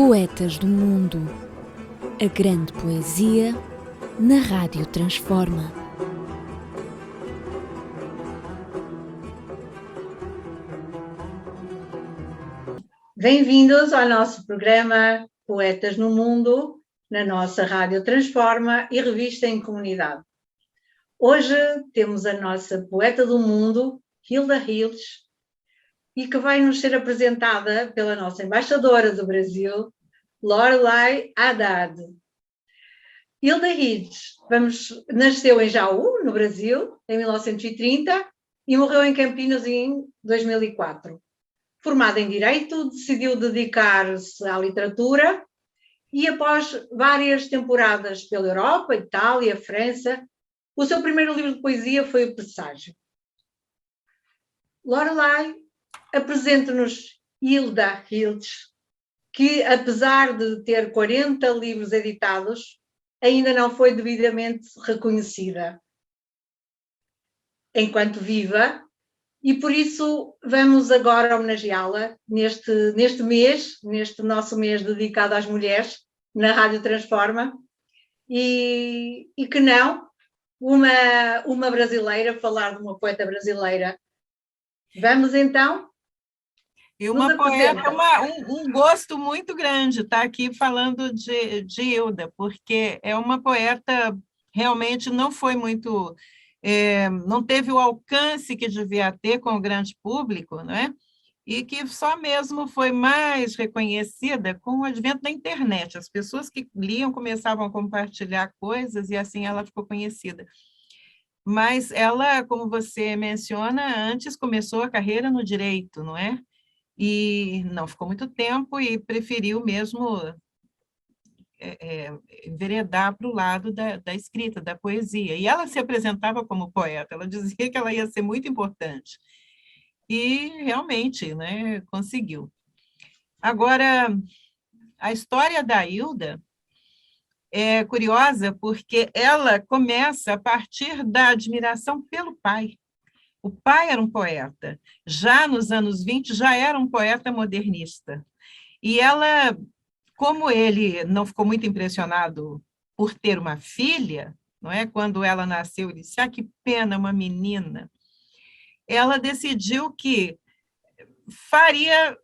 Poetas do Mundo. A grande poesia na Rádio Transforma. Bem-vindos ao nosso programa Poetas no Mundo, na nossa Rádio Transforma e Revista em Comunidade. Hoje temos a nossa poeta do mundo, Hilda Hildes, e que vai nos ser apresentada pela nossa embaixadora do Brasil, Lorelai Haddad. Hilda Hildes nasceu em Jaú, no Brasil, em 1930 e morreu em Campinas em 2004. Formada em Direito, decidiu dedicar-se à literatura e, após várias temporadas pela Europa, Itália, França, o seu primeiro livro de poesia foi O Presságio. Lorelai apresenta-nos Hilda Hildes, que, apesar de ter 40 livros editados, ainda não foi devidamente reconhecida enquanto viva, e por isso vamos agora homenageá-la neste mês, neste nosso mês dedicado às mulheres, na Rádio Transforma, e que não, uma brasileira, falar de uma poeta brasileira. Vamos então? E uma poeta, um gosto muito grande estar aqui falando de Hilda, porque é uma poeta realmente não foi muito... não teve o alcance que devia ter com o grande público, não é? E que só mesmo foi mais reconhecida com o advento da internet. As pessoas que liam começavam a compartilhar coisas e assim ela ficou conhecida. Mas ela, como você menciona, antes começou a carreira no direito, não é? E não ficou muito tempo e preferiu mesmo enveredar para o lado da escrita, da poesia. E ela se apresentava como poeta, ela dizia que ela ia ser muito importante. E realmente, né, conseguiu. Agora, a história da Hilda é curiosa porque ela começa a partir da admiração pelo pai. O pai era um poeta, já nos anos 20 já era um poeta modernista. E ela, como ele não ficou muito impressionado por ter uma filha, não é? Quando ela nasceu, ele disse, que pena, uma menina. Ela decidiu que faria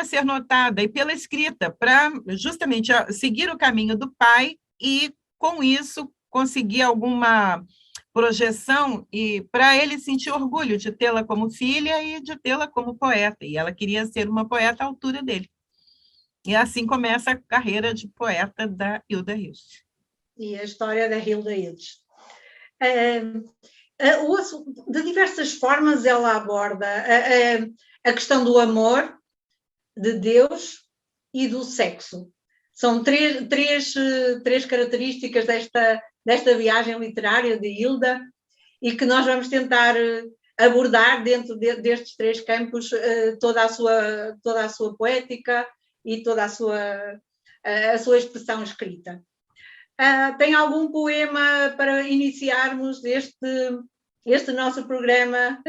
ser notada, e pela escrita, para justamente seguir o caminho do pai e, com isso, conseguir alguma projeção e para ele sentir orgulho de tê-la como filha e de tê-la como poeta, e ela queria ser uma poeta à altura dele. E assim começa a carreira de poeta da Hilda Hildes. E a história da Hilda Hildes. De diversas formas ela aborda a questão do amor, de Deus e do sexo. São três características desta viagem literária de Hilda e que nós vamos tentar abordar dentro destes três campos toda a sua poética e toda a sua expressão escrita. Tem algum poema para iniciarmos este nosso programa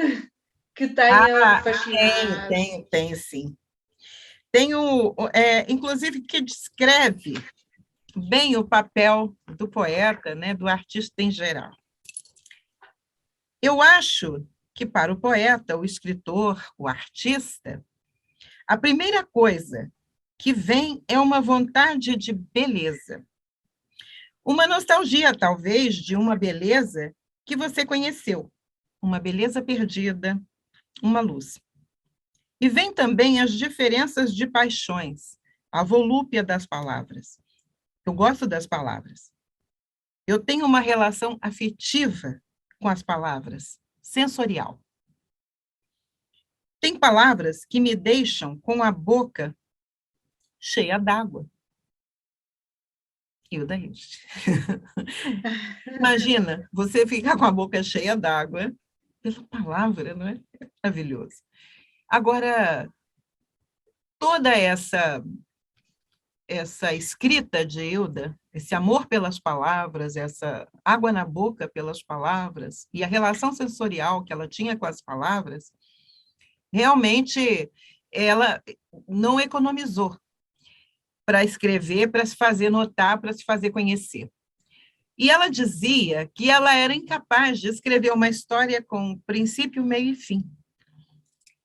que tenha fascinado? Tem sim. Tenho, inclusive, que descreve bem o papel do poeta, né, do artista em geral. Eu acho que para o poeta, o escritor, o artista, a primeira coisa que vem é uma vontade de beleza. Uma nostalgia, talvez, de uma beleza que você conheceu, uma beleza perdida, uma luz. E vem também as diferenças de paixões, a volúpia das palavras. Eu gosto das palavras. Eu tenho uma relação afetiva com as palavras, sensorial. Tem palavras que me deixam com a boca cheia d'água. Hilda Hildes. Imagina, você ficar com a boca cheia d'água pela palavra, não é? É maravilhoso. Agora, toda essa escrita de Hilda, esse amor pelas palavras, essa água na boca pelas palavras, e a relação sensorial que ela tinha com as palavras, realmente ela não economizou. para escrever, para se fazer notar, para se fazer conhecer. E ela dizia que ela era incapaz de escrever uma história com princípio, meio e fim.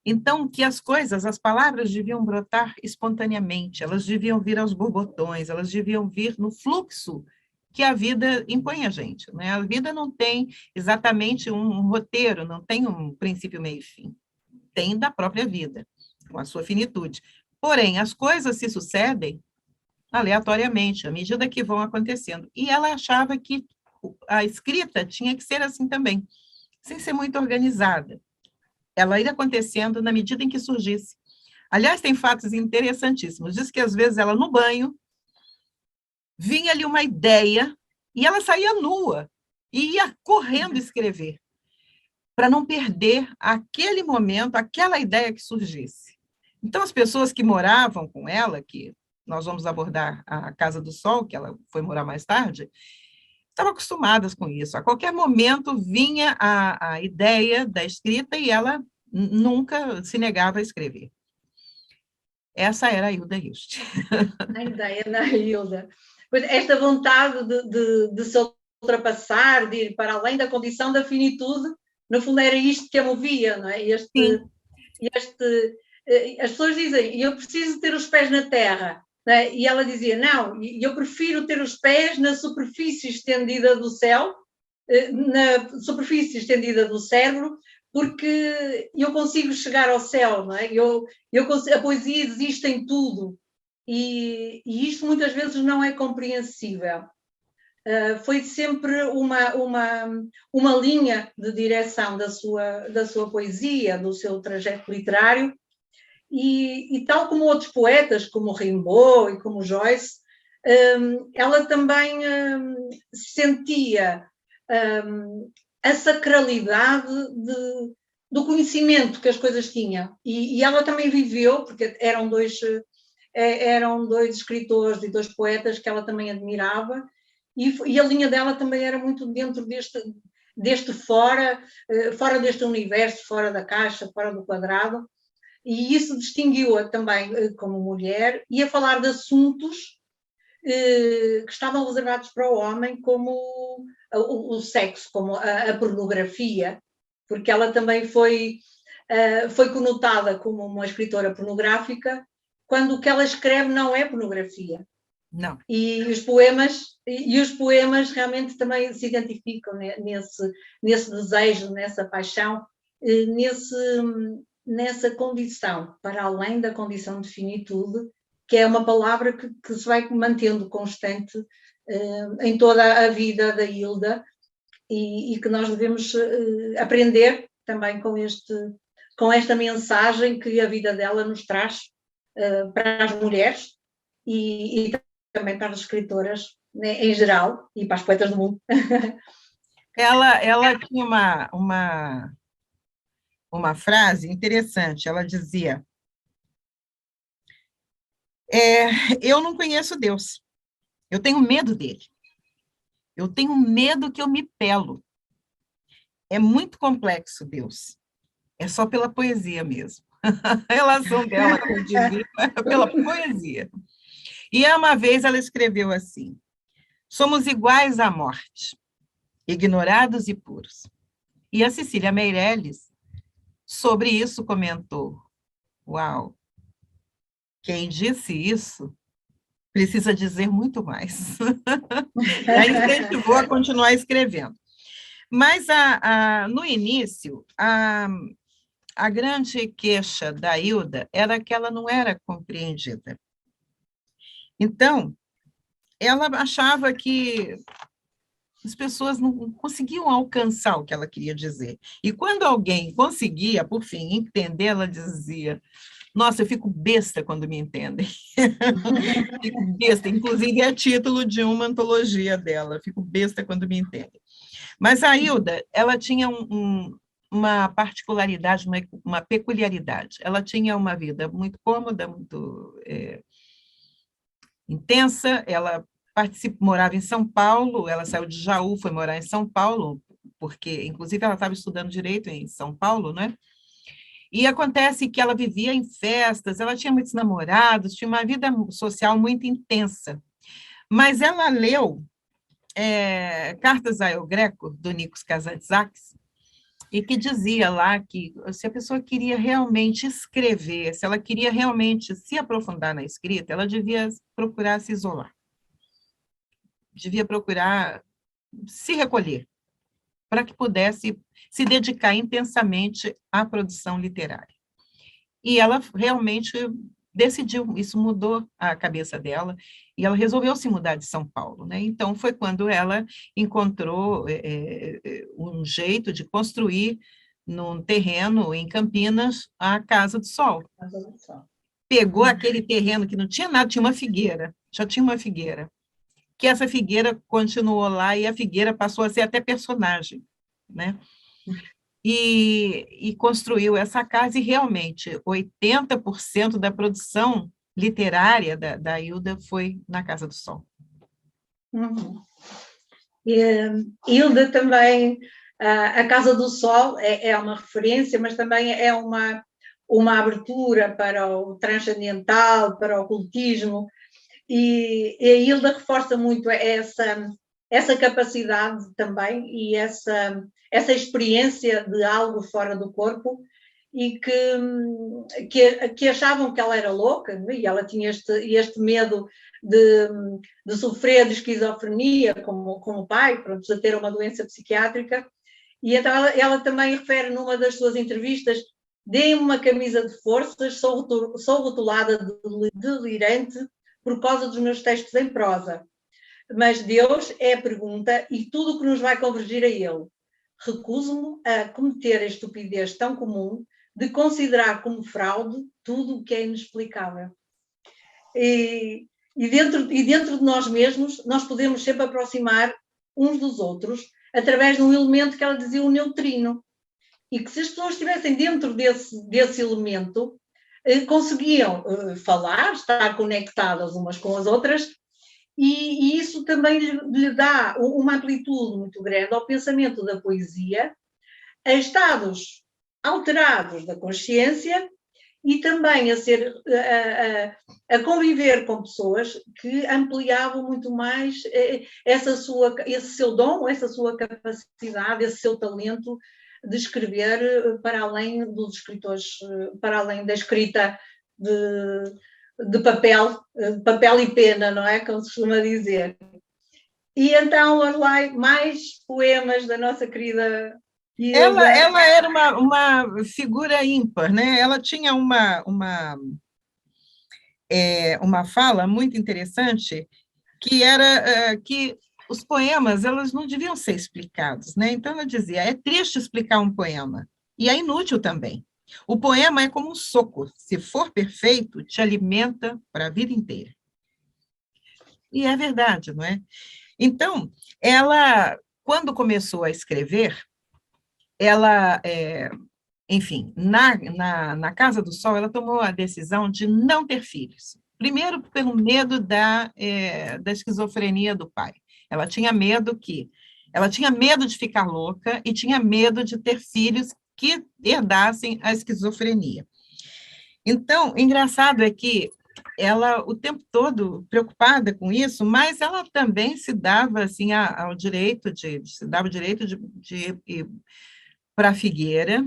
Então, que as coisas, as palavras deviam brotar espontaneamente, elas deviam vir aos borbotões, elas deviam vir no fluxo que a vida impõe a gente, né? A vida não tem exatamente um roteiro, não tem um princípio, meio e fim. Tem da própria vida, com a sua finitude. Porém, as coisas se sucedem aleatoriamente, à medida que vão acontecendo. E ela achava que a escrita tinha que ser assim também, sem ser muito organizada. Ela ia acontecendo na medida em que surgisse. Aliás, tem fatos interessantíssimos. Diz que, às vezes, ela no banho, vinha ali uma ideia, e ela saía nua, e ia correndo escrever, para não perder aquele momento, aquela ideia que surgisse. Então, as pessoas que moravam com ela, que nós vamos abordar a Casa do Sol, que ela foi morar mais tarde, estavam acostumadas com isso. A qualquer momento vinha a ideia da escrita e ela nunca se negava a escrever. Essa era a Hilda Hilst. A ideia da Hilda. Pois esta vontade de se ultrapassar, de ir para além da condição da finitude, no fundo era isto que a movia, não é? As pessoas dizem, eu preciso ter os pés na terra, não é? E ela dizia, não, eu prefiro ter os pés na superfície estendida do céu, na superfície estendida do cérebro, porque eu consigo chegar ao céu, não é? A poesia existe em tudo, e isto muitas vezes não é compreensível. Foi sempre uma linha de direção da sua poesia, do seu trajeto literário, e tal como outros poetas, como Rimbaud e como Joyce, ela também sentia a sacralidade do conhecimento que as coisas tinham. E ela também viveu, porque eram dois escritores e dois poetas que ela também admirava, e a linha dela também era muito dentro deste fora deste universo, fora da caixa, fora do quadrado, e isso distinguiu-a também como mulher, e a falar de assuntos que estavam reservados para o homem, como o sexo, como a pornografia, porque ela também foi conotada como uma escritora pornográfica, quando o que ela escreve não é pornografia. Não. E os poemas realmente também se identificam nesse desejo, nessa paixão, nessa condição, para além da condição de finitude, que é uma palavra que se vai mantendo constante em toda a vida da Hilda, e que nós devemos aprender também com esta mensagem que a vida dela nos traz para as mulheres e também para as escritoras, né, em geral, e para as poetas do mundo. Ela tinha uma frase interessante, ela dizia, eu não conheço Deus, eu tenho medo dele, eu tenho medo que eu me pelo, é muito complexo Deus, é só pela poesia mesmo, a relação dela com o divino é pela poesia. E uma vez ela escreveu assim, somos iguais à morte, ignorados e puros. E a Cecília Meirelles, sobre isso, comentou, uau, quem disse isso precisa dizer muito mais. E aí incentivou a continuar escrevendo. Mas, no início, a grande queixa da Hilda era que ela não era compreendida. Então, ela achava que as pessoas não conseguiam alcançar o que ela queria dizer. E quando alguém conseguia, por fim, entender, ela dizia, nossa, eu fico besta quando me entendem. Fico besta, inclusive é título de uma antologia dela, fico besta quando me entendem. Mas a Hilda, ela tinha uma particularidade, uma peculiaridade. Ela tinha uma vida muito cômoda, muito intensa, ela morava em São Paulo, ela saiu de Jaú, foi morar em São Paulo, porque, inclusive, ela estava estudando Direito em São Paulo, né? E acontece que ela vivia em festas, ela tinha muitos namorados, tinha uma vida social muito intensa. Mas ela leu Cartas a Eu Greco, do Nikos Kazantzakis, e que dizia lá que se a pessoa queria realmente escrever, se ela queria realmente se aprofundar na escrita, ela devia procurar se isolar, devia procurar se recolher, para que pudesse se dedicar intensamente à produção literária. E ela realmente decidiu, isso mudou a cabeça dela, e ela resolveu se mudar de São Paulo, né? Então, foi quando ela encontrou um jeito de construir num terreno em Campinas a Casa do Sol. Pegou aquele terreno que não tinha nada, tinha uma figueira, já tinha uma figueira, que essa figueira continuou lá e a figueira passou a ser até personagem, né? E construiu essa casa, e realmente 80% da produção literária da Hilda foi na Casa do Sol. Uhum. Hilda também, a Casa do Sol é uma referência, mas também é uma abertura para o transcendental, para o ocultismo, e a Hilda reforça muito essa capacidade também e essa experiência de algo fora do corpo, e que achavam que ela era louca, né? E ela tinha este medo de sofrer de esquizofrenia, como o pai, pronto, de ter uma doença psiquiátrica. E então ela também refere numa das suas entrevistas: dê-me uma camisa de forças, sou rotulada de delirante por causa dos meus textos em prosa. Mas Deus é a pergunta e tudo o que nos vai convergir a Ele. Recuso-me a cometer a estupidez tão comum de considerar como fraude tudo o que é inexplicável. E dentro de nós mesmos, nós podemos sempre aproximar uns dos outros através de um elemento que ela dizia, o neutrino. E que se as pessoas estivessem dentro desse elemento, conseguiam falar, estar conectadas umas com as outras, e isso também lhe dá uma amplitude muito grande ao pensamento da poesia, a estados alterados da consciência, e também a conviver com pessoas que ampliavam muito mais esse seu dom, essa sua capacidade, esse seu talento de escrever para além dos escritores, para além da escrita de papel e pena, não é? Como se costuma dizer. E então, Lorelai, mais poemas da nossa querida Hilda. Ela era uma figura ímpar, né? Ela tinha uma fala muito interessante, que era que os poemas, elas não deviam ser explicados, né? Então, ela dizia, é triste explicar um poema, e é inútil também. O poema é como um soco, se for perfeito, te alimenta para a vida inteira. E é verdade, não é? Então, ela, quando começou a escrever, ela, enfim, na Casa do Sol, ela tomou a decisão de não ter filhos. Primeiro, pelo medo da esquizofrenia do pai. Ela tinha medo de ficar louca e tinha medo de ter filhos que herdassem a esquizofrenia. Então, engraçado é que ela, o tempo todo, preocupada com isso, mas ela também se dava assim, o direito de ir para a figueira,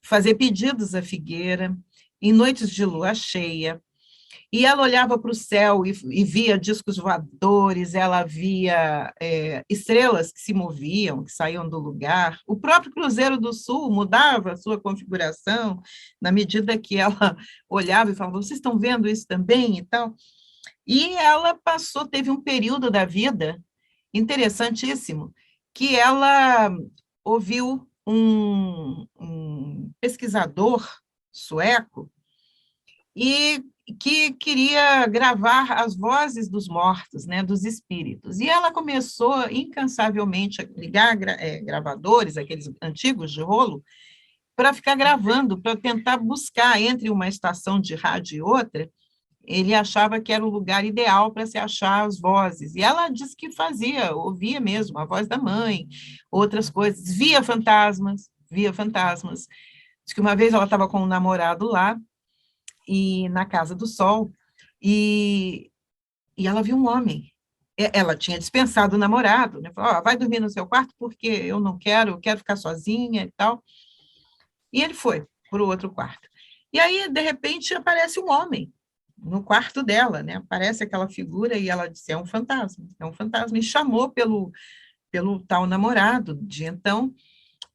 fazer pedidos à figueira, em noites de lua cheia, e ela olhava para o céu e via discos voadores, ela via estrelas que se moviam, que saíam do lugar. O próprio Cruzeiro do Sul mudava a sua configuração na medida que ela olhava e falava, vocês estão vendo isso também e tal? E ela teve um período da vida interessantíssimo, que ela ouviu um pesquisador sueco e que queria gravar as vozes dos mortos, né, dos espíritos. E ela começou incansavelmente a ligar gravadores, aqueles antigos de rolo, para ficar gravando, para tentar buscar entre uma estação de rádio e outra. Ele achava que era o lugar ideal para se achar as vozes. E ela disse que ouvia mesmo a voz da mãe, outras coisas, via fantasmas. Diz que uma vez ela estava com um namorado lá, e na Casa do Sol, e ela viu um homem. Ela tinha dispensado o namorado, né? Falou, vai dormir no seu quarto porque eu quero ficar sozinha e tal. E ele foi para o outro quarto. E aí, de repente, aparece um homem no quarto dela, né? Aparece aquela figura e ela disse, é um fantasma. E chamou pelo tal namorado de então.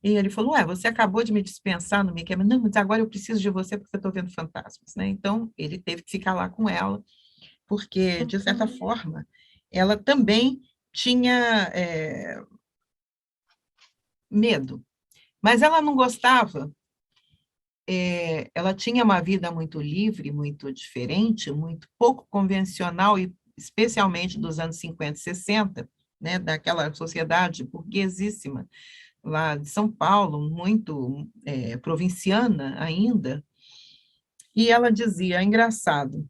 E ele falou, você acabou de me dispensar, não me quer? Não, mas agora eu preciso de você porque eu estou vendo fantasmas, né? Então, ele teve que ficar lá com ela, porque, de certa forma, ela também tinha medo. Mas ela não gostava, ela tinha uma vida muito livre, muito diferente, muito pouco convencional, e especialmente dos anos 50 e 60, né, daquela sociedade burguesíssima, lá de São Paulo, muito provinciana ainda, e ela dizia, é engraçado,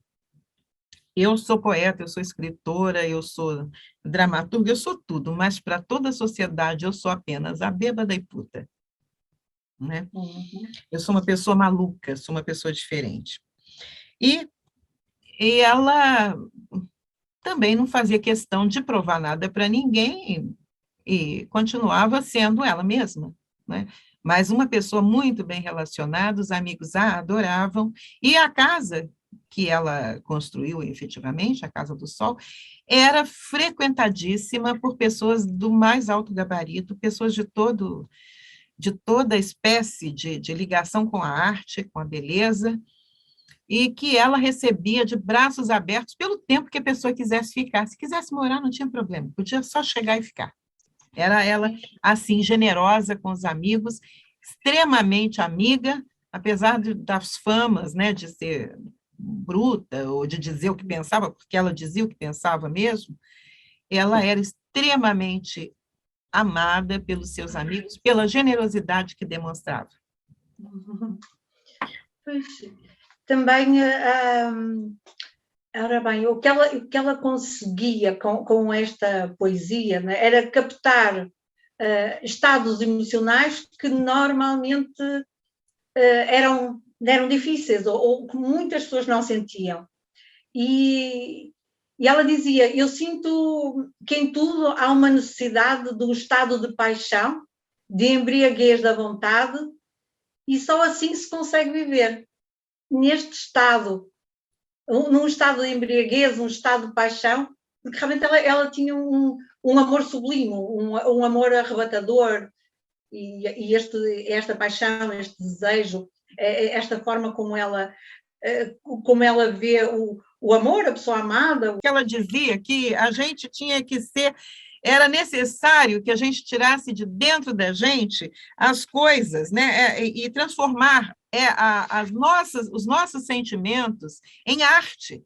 eu sou poeta, eu sou escritora, eu sou dramaturga, eu sou tudo, mas para toda a sociedade eu sou apenas a bêbada e puta, né? Eu sou uma pessoa maluca, sou uma pessoa diferente. E ela também não fazia questão de provar nada para ninguém e continuava sendo ela mesma, né? Mas uma pessoa muito bem relacionada, os amigos a adoravam, e a casa que ela construiu efetivamente, a Casa do Sol, era frequentadíssima por pessoas do mais alto gabarito, pessoas de toda espécie de ligação com a arte, com a beleza, e que ela recebia de braços abertos pelo tempo que a pessoa quisesse ficar. Se quisesse morar, não tinha problema, podia só chegar e ficar. Era ela, assim, generosa com os amigos, extremamente amiga, apesar das famas, né, de ser bruta, ou de dizer o que pensava, porque ela dizia o que pensava mesmo, ela era extremamente amada pelos seus amigos, pela generosidade que demonstrava. Pois, também, ora bem, o que ela conseguia com esta poesia, né, era captar estados emocionais que normalmente eram difíceis, ou que muitas pessoas não sentiam. E ela dizia, eu sinto que em tudo há uma necessidade do estado de paixão, de embriaguez da vontade, e só assim se consegue viver. Neste estado, num estado de embriaguez, um estado de paixão, porque realmente ela tinha um amor sublime, um amor arrebatador, e esta paixão, este desejo, esta forma como ela vê o amor, a pessoa amada. Ela dizia que a gente tinha que ser, era necessário que a gente tirasse de dentro da gente as coisas, né, e transformar os nossos sentimentos em arte,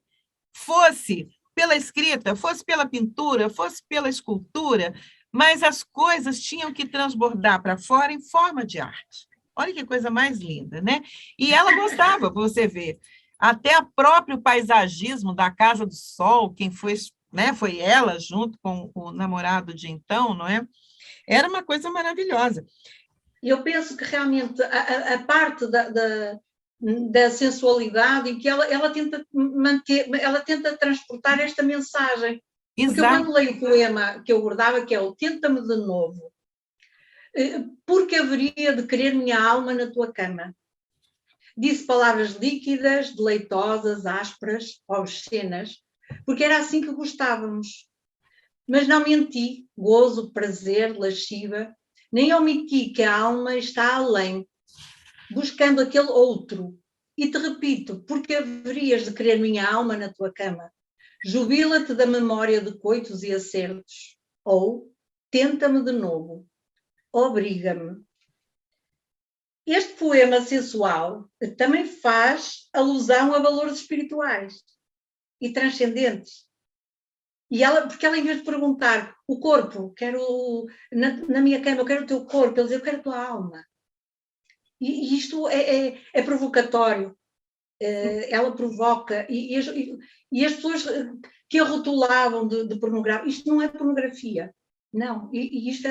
fosse pela escrita, fosse pela pintura, fosse pela escultura, mas as coisas tinham que transbordar para fora em forma de arte. Olha que coisa mais linda, né? E ela gostava, você ver, até o próprio paisagismo da Casa do Sol, quem foi, né, foi ela, junto com o namorado de então, não é? Era uma coisa maravilhosa. E eu penso que realmente a parte da sensualidade em que ela tenta manter, ela tenta transportar esta mensagem. Porque eu, quando leio o poema que eu abordava, que é o Tenta-me de novo, porque haveria de querer minha alma na tua cama? Disse palavras líquidas, deleitosas, ásperas, obscenas, porque era assim que gostávamos. Mas não menti, gozo, prazer, lasciva, nem omiti que a alma está além, buscando aquele outro. E te repito, porque haverias de querer minha alma na tua cama? Jubila-te da memória de coitos e acertos, ou tenta-me de novo, obriga-me. Este poema sensual também faz alusão a valores espirituais e transcendentes. E porque ela, em vez de perguntar o corpo, quero na minha cama, eu quero o teu corpo, ele diz, eu quero a tua alma. E isto é provocatório. Ela provoca, e as pessoas que a rotulavam de pornografia, isto não é pornografia, não, e isto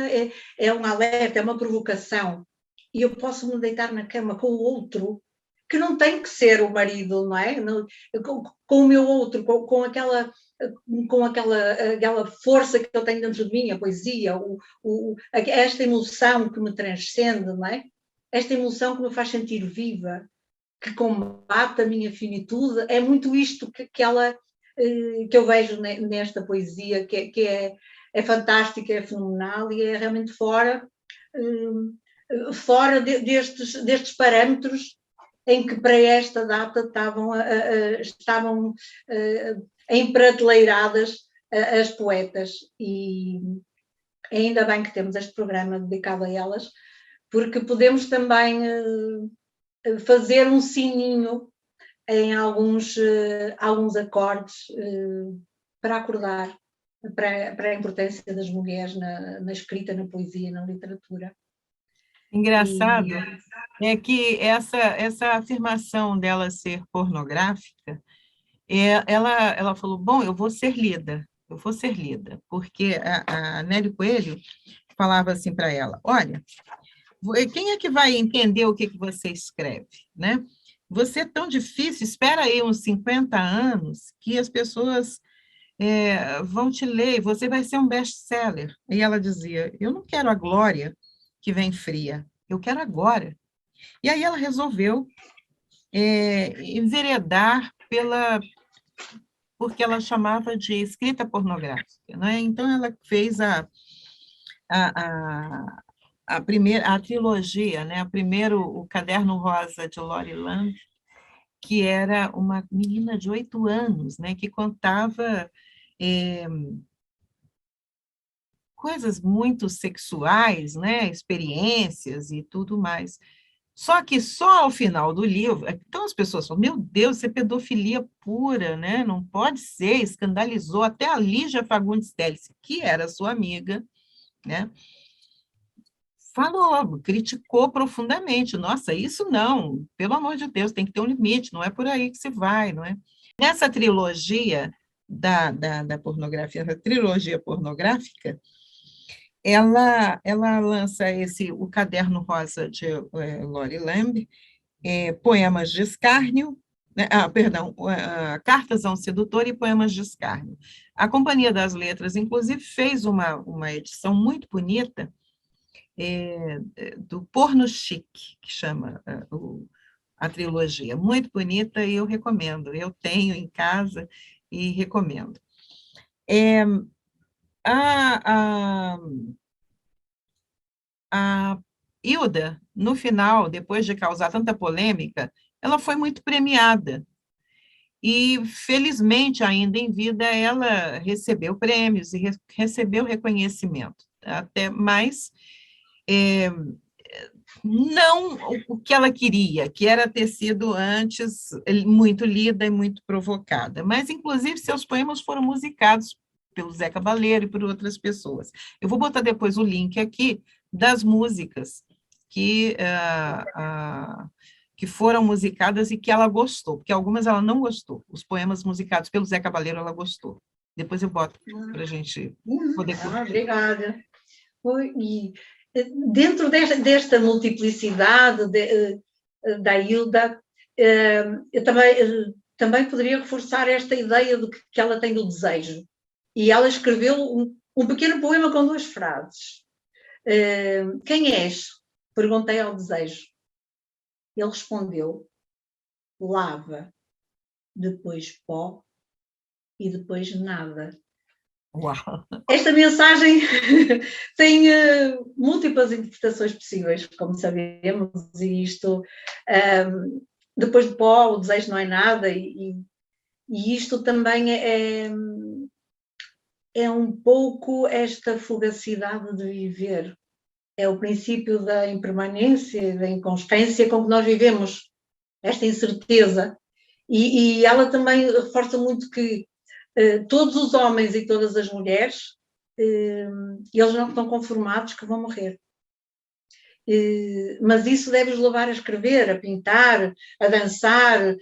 é um alerta, é uma provocação. e eu posso me deitar na cama com o outro, que não tem que ser o marido, não é? Com o meu outro, com aquela força que eu tenho dentro de mim, a poesia, esta emoção que me transcende, não é? Esta emoção que me faz sentir viva, que combate a minha finitude, é muito isto que eu vejo nesta poesia, que é fantástica, é fenomenal e é realmente fora destes parâmetros em que para esta data estavam emprateleiradas as poetas, e ainda bem que temos este programa dedicado a elas, porque podemos também fazer um sininho em alguns acordes para acordar para a importância das mulheres na escrita, na poesia, na literatura. Engraçado é que essa afirmação dela ser pornográfica, ela falou, bom, eu vou ser lida, porque a Nélia Coelho falava assim para ela, olha, quem é que vai entender o que você escreve, né? Você é tão difícil, espera aí uns 50 anos que as pessoas vão te ler, você vai ser um best-seller. E ela dizia, eu não quero a glória que vem fria, eu quero agora. E aí ela resolveu enveredar porque ela chamava de escrita pornográfica, né? Então ela fez a trilogia, né? Primeiro o Caderno Rosa de Lori Lamb, que era uma menina de 8 anos, né? Que contava coisas muito sexuais, né? Experiências e tudo mais. Só que só ao final do livro, então as pessoas falam, meu Deus, isso é pedofilia pura, né? Não pode ser, escandalizou até a Lígia Fagundes Telles, que era sua amiga, né? Falou, criticou profundamente, nossa, isso não, pelo amor de Deus, tem que ter um limite, não é por aí que se vai, não é? Nessa trilogia da pornografia, a trilogia pornográfica, ela lança o Caderno Rosa de Lori Lamb, Poemas de Escárnio, né? Cartas a um Sedutor e Poemas de Escárnio. A Companhia das Letras, inclusive, fez uma edição muito bonita do Porno Chique, que chama a trilogia. Muito bonita e eu recomendo. Eu tenho em casa e recomendo. A Hilda, no final, depois de causar tanta polêmica, ela foi muito premiada. E, felizmente, ainda em vida, ela recebeu prêmios e recebeu reconhecimento. Até mais, não o que ela queria, que era ter sido antes muito lida e muito provocada, mas, inclusive, seus poemas foram musicados pelo Zé Cabaleiro e por outras pessoas. Eu vou botar depois o link aqui das músicas que foram musicadas e que ela gostou, porque algumas ela não gostou. Os poemas musicados pelo Zé Cabaleiro ela gostou. Depois eu boto para a gente poder curtir. Obrigada. E dentro desta multiplicidade da Hilda, eu também poderia reforçar esta ideia que ela tem do desejo. E ela escreveu um pequeno poema com 2 frases. Quem és? Perguntei ao desejo. Ele respondeu, lava, depois pó e depois nada. Uau. Esta mensagem tem múltiplas interpretações possíveis, como sabemos, e isto, depois de pó, o desejo não é nada, e isto também é um pouco esta fugacidade de viver. É o princípio da impermanência, da inconstância com que nós vivemos, esta incerteza. E ela também reforça muito que todos os homens e todas as mulheres, eles não estão conformados que vão morrer. Mas isso deve-os levar a escrever, a pintar, a dançar,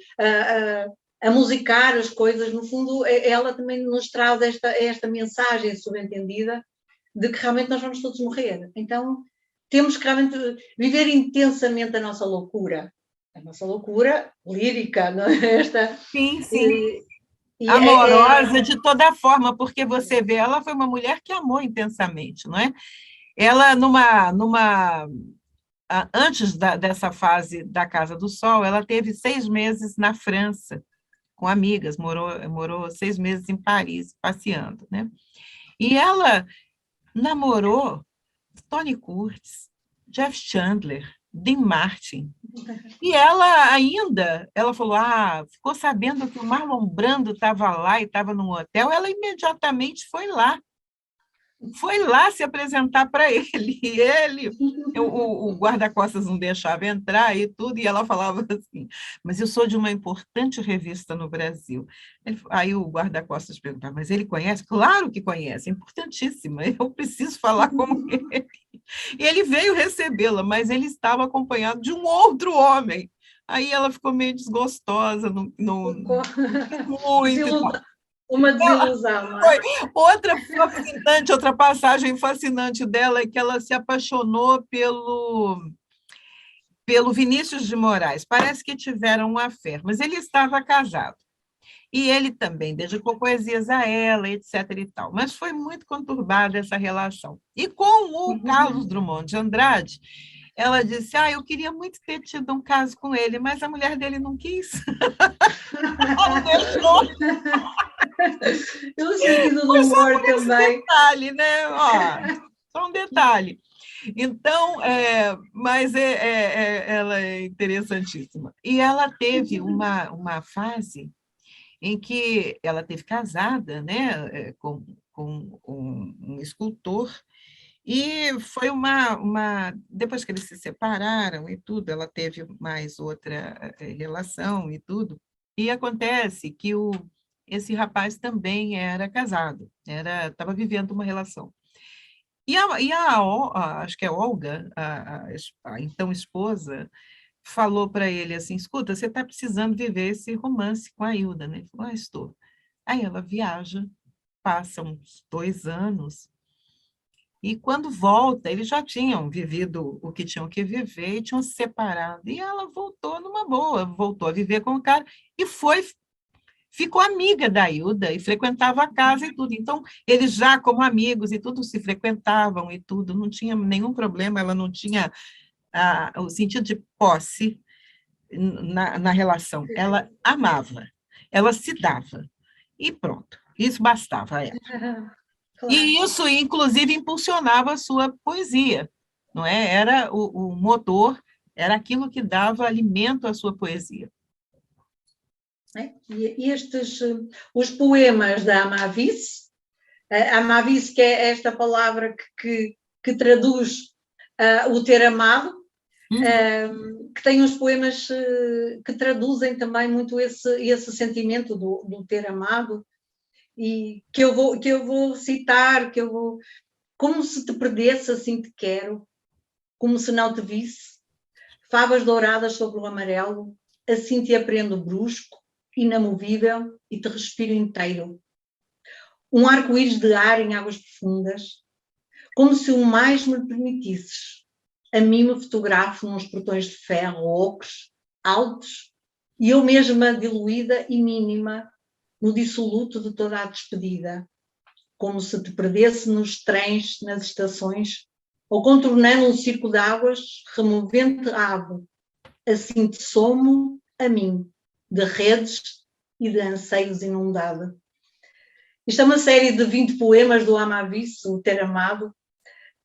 a musicar as coisas. No fundo, ela também nos traz esta mensagem subentendida de que realmente nós vamos todos morrer. Então, temos que realmente viver intensamente a nossa loucura lírica, não é? Sim, sim. E Amorosa de toda forma, porque você vê, ela foi uma mulher que amou intensamente, não é? Ela, antes dessa fase da Casa do Sol, ela teve 6 meses na França, com amigas, morou 6 meses em Paris, passeando, né? E ela namorou Tony Curtis, Jeff Chandler, Dean Martin. E ela falou, ficou sabendo que o Marlon Brando estava lá e estava num hotel, ela imediatamente foi lá se apresentar para ele. E o guarda-costas não deixava entrar e tudo, e ela falava assim, mas eu sou de uma importante revista no Brasil. Aí o guarda-costas perguntava, mas ele conhece? Claro que conhece, é importantíssima, eu preciso falar com ele. E ele veio recebê-la, mas ele estava acompanhado de um outro homem. Aí ela ficou meio desgostosa, muito. Uma desilusão. Foi outra passagem fascinante dela é que ela se apaixonou pelo Vinícius de Moraes. Parece que tiveram um affair, mas ele estava casado. E ele também dedicou poesias a ela, etc. e tal. Mas foi muito conturbada essa relação. E com o Carlos Drummond de Andrade, ela disse, eu queria muito ter tido um caso com ele, mas a mulher dele não quis. Ela não deixou. No sentido do humor também. Detalhe, né? Só um detalhe. Então, mas ela é interessantíssima. E ela teve uma fase em que ela teve casada, né, com um escultor, e foi depois que eles se separaram e tudo, ela teve mais outra relação e tudo, e acontece que esse rapaz também era casado, estava vivendo uma relação. Acho que é Olga, a então esposa, falou para ele assim, escuta, você está precisando viver esse romance com a Hilda, né? Ele falou, estou. Aí ela viaja, passa uns 2 anos, e quando volta, eles já tinham vivido o que tinham que viver, e tinham se separado, e ela voltou numa boa, voltou a viver com o cara, e ficou amiga da Hilda, e frequentava a casa e tudo. Então, eles já como amigos e tudo, se frequentavam e tudo, não tinha nenhum problema, ela não tinha o sentido de posse na relação. Ela amava, ela se dava. E pronto, isso bastava a ela. Claro. E isso, inclusive, impulsionava a sua poesia, não é? Era o motor, era aquilo que dava alimento à sua poesia. E os poemas da Amavis, Amavis, que é esta palavra que traduz o ter amado, que tem uns poemas que traduzem também muito esse sentimento do ter amado, e que eu vou citar, como se te perdesse, assim te quero, como se não te visse, favas douradas sobre o amarelo, assim te aprendo brusco, inamovível, e te respiro inteiro. Um arco-íris de ar em águas profundas, como se o mais me permitisses. A mim me fotografo nos portões de ferro ocres, altos, e eu mesma diluída e mínima, no dissoluto de toda a despedida, como se te perdesse nos trens, nas estações, ou contornando um circo de águas, removente ave, assim te somo a mim, de redes e de anseios inundada. Isto é uma série de 20 poemas do Amavis, o Ter Amado,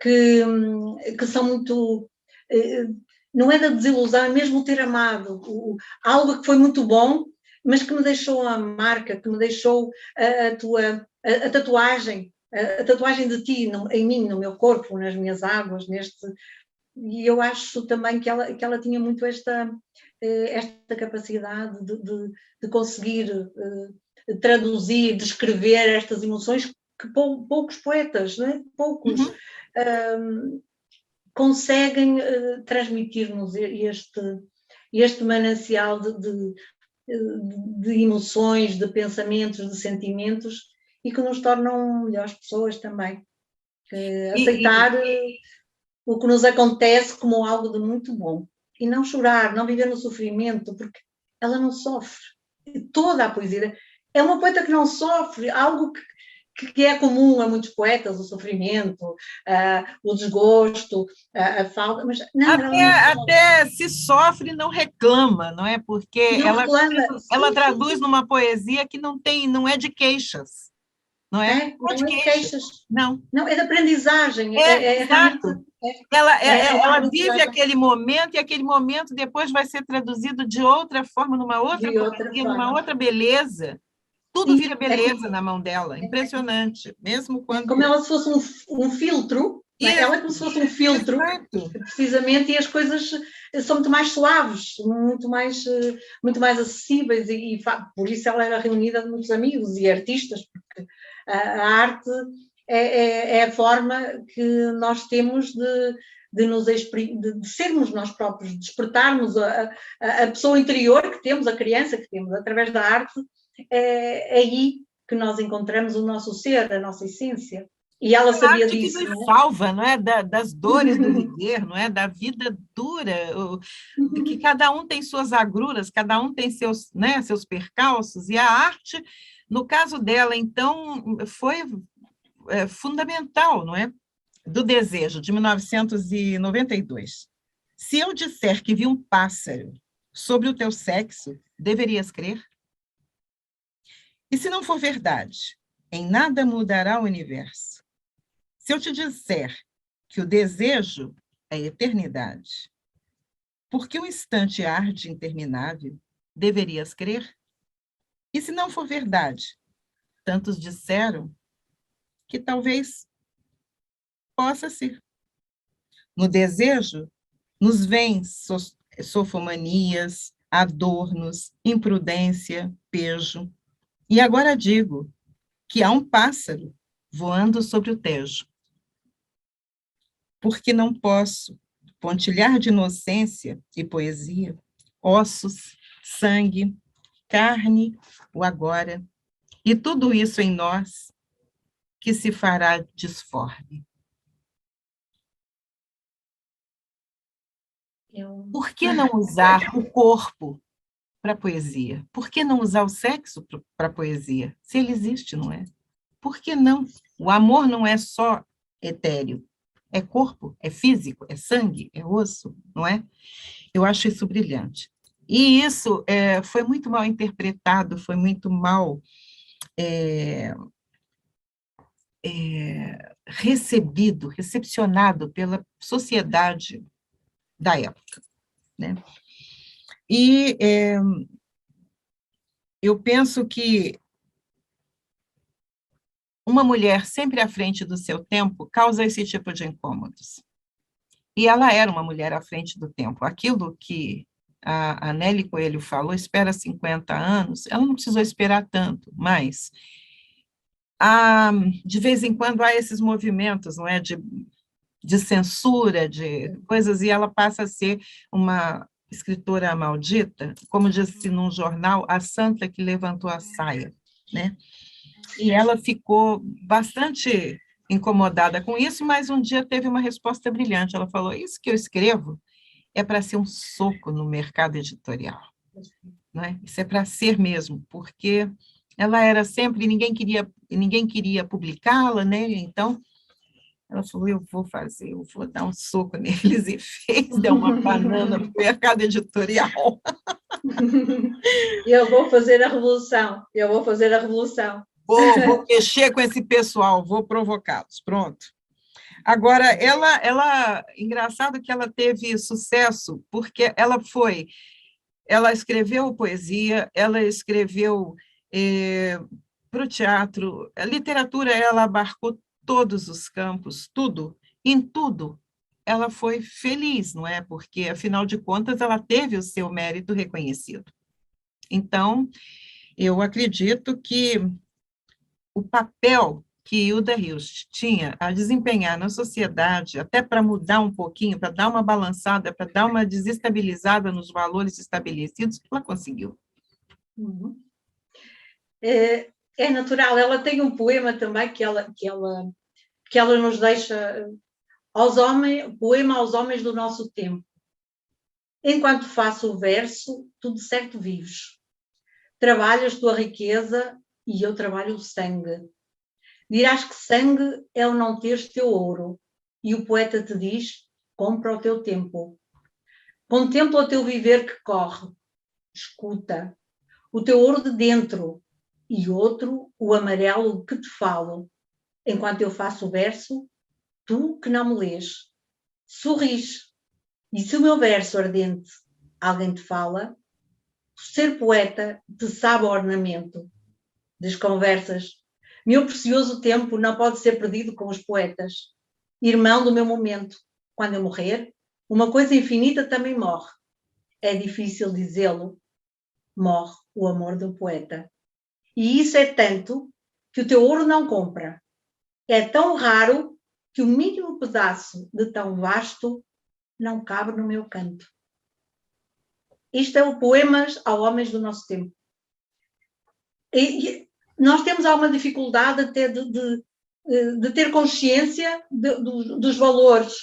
que são muito... Não é da desilusão, é mesmo o ter amado. Algo que foi muito bom, mas que me deixou a marca, que me deixou a tatuagem, a tatuagem de ti em mim, no meu corpo, nas minhas águas, e eu acho também que ela tinha muito esta capacidade de conseguir traduzir, descrever estas emoções que poucos poetas, não é? Poucos conseguem transmitir-nos este manancial de emoções, de pensamentos, de sentimentos, e que nos tornam melhores pessoas também. Aceitar o que nos acontece como algo de muito bom. E não chorar, não viver no sofrimento, porque ela não sofre. Toda a poesia. É uma poeta que não sofre, algo que é comum a muitos poetas, o sofrimento, o desgosto, a falta, mas não, ela não sofre. Até se sofre, não reclama, não é? Porque Não reclama. ela Sim, traduz sim. numa poesia que não é de queixas, não é? Não é de Não é de queixas, queixas. não. Não, é de aprendizagem. É realmente. Exato. Ela Uma vive aprendizagem aquele momento e aquele momento depois vai ser traduzido de outra forma, numa outra de outra poesia, numa forma. outra beleza. Tudo Sim, vira beleza na mão dela, impressionante, mesmo quando... como ela se fosse um filtro, não é? Isso, Ela é como se fosse um filtro, exato. precisamente, e as coisas são muito mais suaves, muito mais acessíveis, por isso ela era reunida de muitos amigos e artistas, porque a arte é a forma que nós temos de sermos nós próprios, de despertarmos a pessoa interior que temos, a criança que temos, através da arte, é aí que nós encontramos o nosso ser, a nossa essência. E ela sabia Arte que disso, nos não é? salva, não é? Das dores do viver, não é? Da vida dura, de que cada um tem suas agruras, cada um tem seus, né, seus percalços, e a arte, no caso dela, então, foi fundamental, não é? Do Desejo, de 1992. Se eu disser que vi um pássaro sobre o teu sexo, deverias crer? E se não for verdade, em nada mudará o universo. Se eu te disser que o desejo é eternidade, porque um instante arde interminável, deverias crer? E se não for verdade, tantos disseram que talvez possa ser. No desejo, nos vêm sofomanias, adornos, imprudência, pejo. E agora digo que há um pássaro voando sobre o Tejo. Porque não posso pontilhar de inocência e poesia, ossos, sangue, carne, o agora, e tudo isso em nós que se fará disforme. Por que não usar o corpo para a poesia? Por que não usar o sexo para a poesia? Se ele existe, não é? Por que não? O amor não é só etéreo, é corpo, é físico, é sangue, é osso, não é? Eu acho isso brilhante. E isso foi muito mal interpretado, foi muito mal recebido, recepcionado pela sociedade da época, né? E eu penso que uma mulher sempre à frente do seu tempo causa esse tipo de incômodos. E ela era uma mulher à frente do tempo. Aquilo que a Nelly Coelho falou, espera 50 anos, ela não precisou esperar tanto, mas de vez em quando há esses movimentos, não é, de censura, de coisas, e ela passa a ser uma escritora maldita, como disse num jornal, a santa que levantou a saia, né? E ela ficou bastante incomodada com isso, mas um dia teve uma resposta brilhante. Ela falou: isso que eu escrevo é para ser um soco no mercado editorial, não é? Isso é para ser mesmo, porque ela era sempre, ninguém queria publicá-la, né? Então ela falou: eu vou dar um soco neles, e fez, deu uma banana para o mercado editorial. Eu vou fazer a revolução, eu vou fazer a revolução. Vou mexer com esse pessoal, vou provocá-los, pronto. Agora, engraçado que ela teve sucesso, porque ela escreveu poesia, ela escreveu para o teatro, a literatura, ela abarcou todos os campos, tudo, em tudo. Ela foi feliz, não é? Porque, afinal de contas, ela teve o seu mérito reconhecido. Então, eu acredito que o papel que Hilda Hilst tinha a desempenhar na sociedade, até para mudar um pouquinho, para dar uma balançada, para dar uma desestabilizada nos valores estabelecidos, ela conseguiu. Uhum. É natural, ela tem um poema também que ela nos deixa Poema aos homens do nosso tempo. Enquanto faço o verso, tu de certo vives. Trabalhas tua riqueza e eu trabalho o sangue. Dirás que sangue é o não teres teu ouro, e o poeta te diz, compra o teu tempo. Contempla o teu viver que corre, escuta, o teu ouro de dentro, e outro, o amarelo que te falo. Enquanto eu faço o verso, tu que não me lês, sorris. E se o meu verso ardente alguém te fala, ser poeta te sabe o ornamento. Desconversas. Meu precioso tempo não pode ser perdido com os poetas. Irmão do meu momento. Quando eu morrer, uma coisa infinita também morre. É difícil dizê-lo. Morre o amor do poeta. E isso é tanto que o teu ouro não compra. É tão raro que o mínimo pedaço de tão vasto não cabe no meu canto. Isto é o Poemas aos Homens do Nosso Tempo. E nós temos alguma dificuldade até de ter consciência dos valores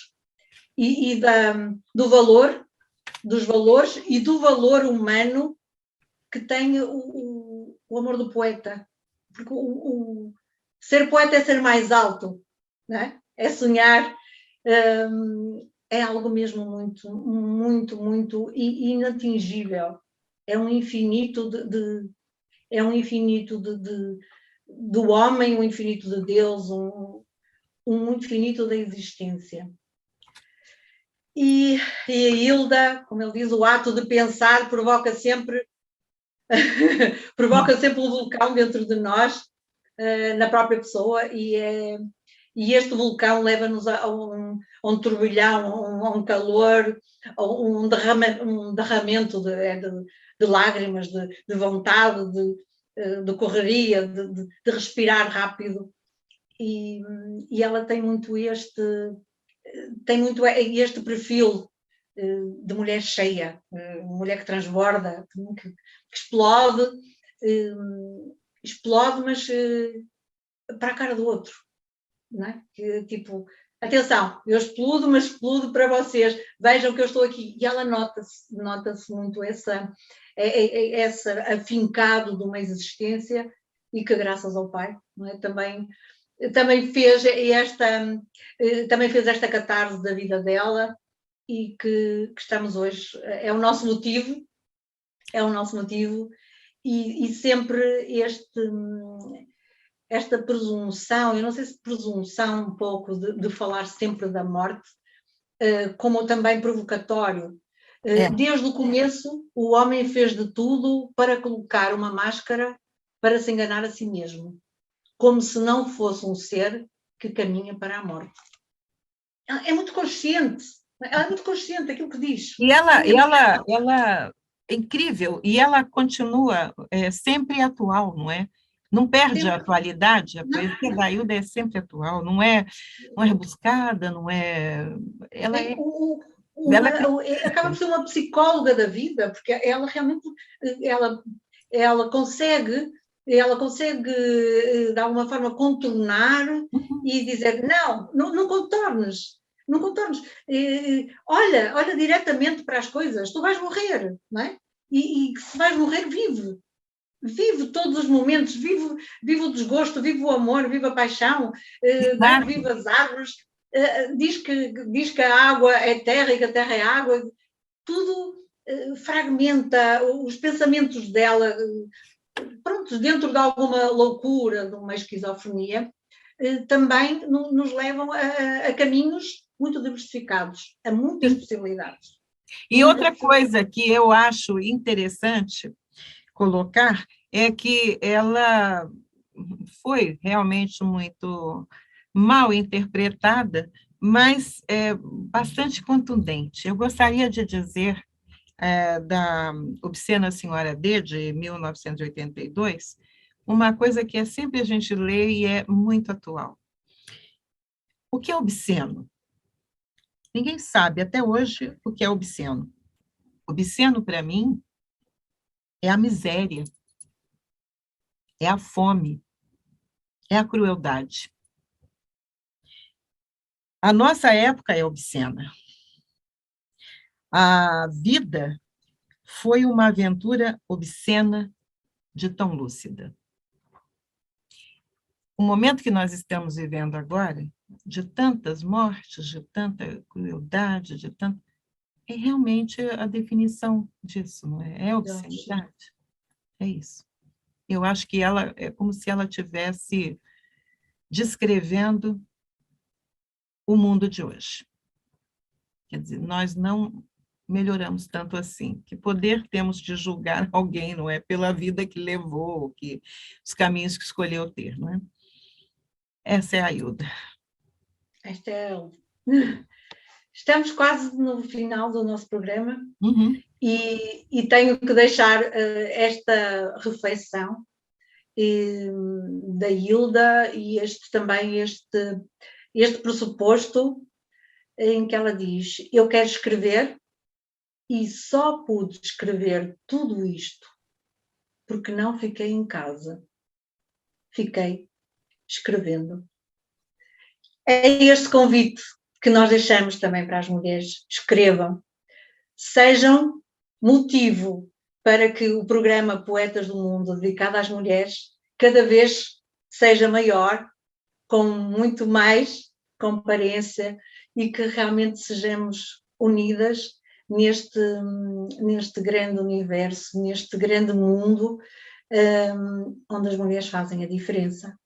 do valor, dos valores e do valor humano que tem o amor do poeta. Porque ser poeta é ser mais alto, não é? É sonhar, é algo mesmo muito, muito, muito inatingível. É um infinito é um infinito do homem, um infinito de Deus, um infinito da existência. E a Hilda, como ele diz, o ato de pensar provoca sempre um vulcão dentro de nós, na própria pessoa, e este vulcão leva-nos a um turbilhão, a um calor, a um derramamento de lágrimas, de vontade, de correria, de respirar rápido. E ela tem muito este perfil de mulher cheia, mulher que transborda, que explode, mas para a cara do outro, não é? Que, tipo, atenção, eu explodo, mas explodo para vocês, vejam que eu estou aqui. E ela nota-se muito essa afincado de uma existência, e que graças ao pai, não é? Também fez esta catarse da vida dela, e que estamos hoje, é o nosso motivo, e sempre esta presunção, eu não sei se presunção um pouco de falar sempre da morte, como também provocatório. Desde o começo, o homem fez de tudo para colocar uma máscara para se enganar a si mesmo, como se não fosse um ser que caminha para a morte. É muito consciente daquilo que diz. E ela é incrível, e ela continua sempre atual, não é? Não perde sempre a atualidade, a poesia da Hilda é sempre atual, não é rebuscada, não é... Ela é... acaba por ser uma psicóloga da vida, porque ela realmente ela consegue de alguma forma contornar e dizer não contornes, olha diretamente para as coisas, tu vais morrer, não é? E se vais morrer, vive todos os momentos, vive o desgosto, vive o amor, vive a paixão, vive as árvores, diz que a água é terra e que a terra é água, tudo fragmenta os pensamentos dela, pronto, dentro de alguma loucura, de uma esquizofrenia, também nos levam a caminhos muito diversificados, a muitas possibilidades. E outra coisa que eu acho interessante colocar é que ela foi realmente muito mal interpretada, mas bastante contundente. Eu gostaria de dizer da Obscena Senhora D, de 1982, uma coisa que sempre a gente lê e é muito atual. O que é obsceno? Ninguém sabe até hoje o que é obsceno. Obsceno, para mim, é a miséria, é a fome, é a crueldade. A nossa época é obscena. A vida foi uma aventura obscena de tão lúcida. O momento que nós estamos vivendo agora, de tantas mortes, de tanta crueldade, é realmente a definição disso, não é? É obscenidade. É isso. Eu acho que ela é como se ela estivesse descrevendo o mundo de hoje. Quer dizer, nós não melhoramos tanto assim. Que poder temos de julgar alguém, não é? Pela vida que levou, os caminhos que escolheu ter, não é? Essa é a Hilda. Estamos quase no final do nosso programa. Uhum. E tenho que deixar esta reflexão da Hilda e também este pressuposto em que ela diz: eu quero escrever e só pude escrever tudo isto porque não fiquei em casa. Fiquei escrevendo. É este convite que nós deixamos também para as mulheres: escrevam, sejam motivo para que o programa Poetas do Mundo, dedicado às mulheres, cada vez seja maior, com muito mais comparência, e que realmente sejamos unidas neste grande universo, neste grande mundo, onde as mulheres fazem a diferença.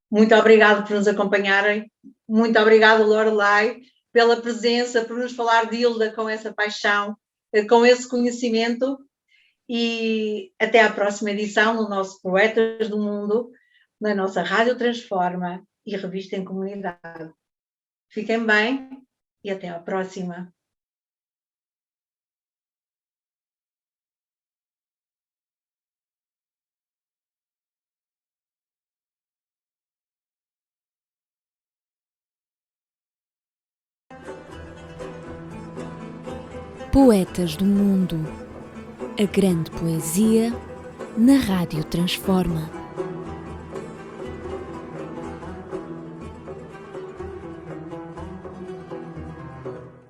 Muito obrigada por nos acompanharem, muito obrigada, Lorelai, pela presença, por nos falar de Hilda com essa paixão, com esse conhecimento, e até à próxima edição no nosso Poetas do Mundo, na nossa Rádio Transforma e Revista em Comunidade. Fiquem bem e até à próxima. Poetas do Mundo. A grande poesia na Rádio Transforma.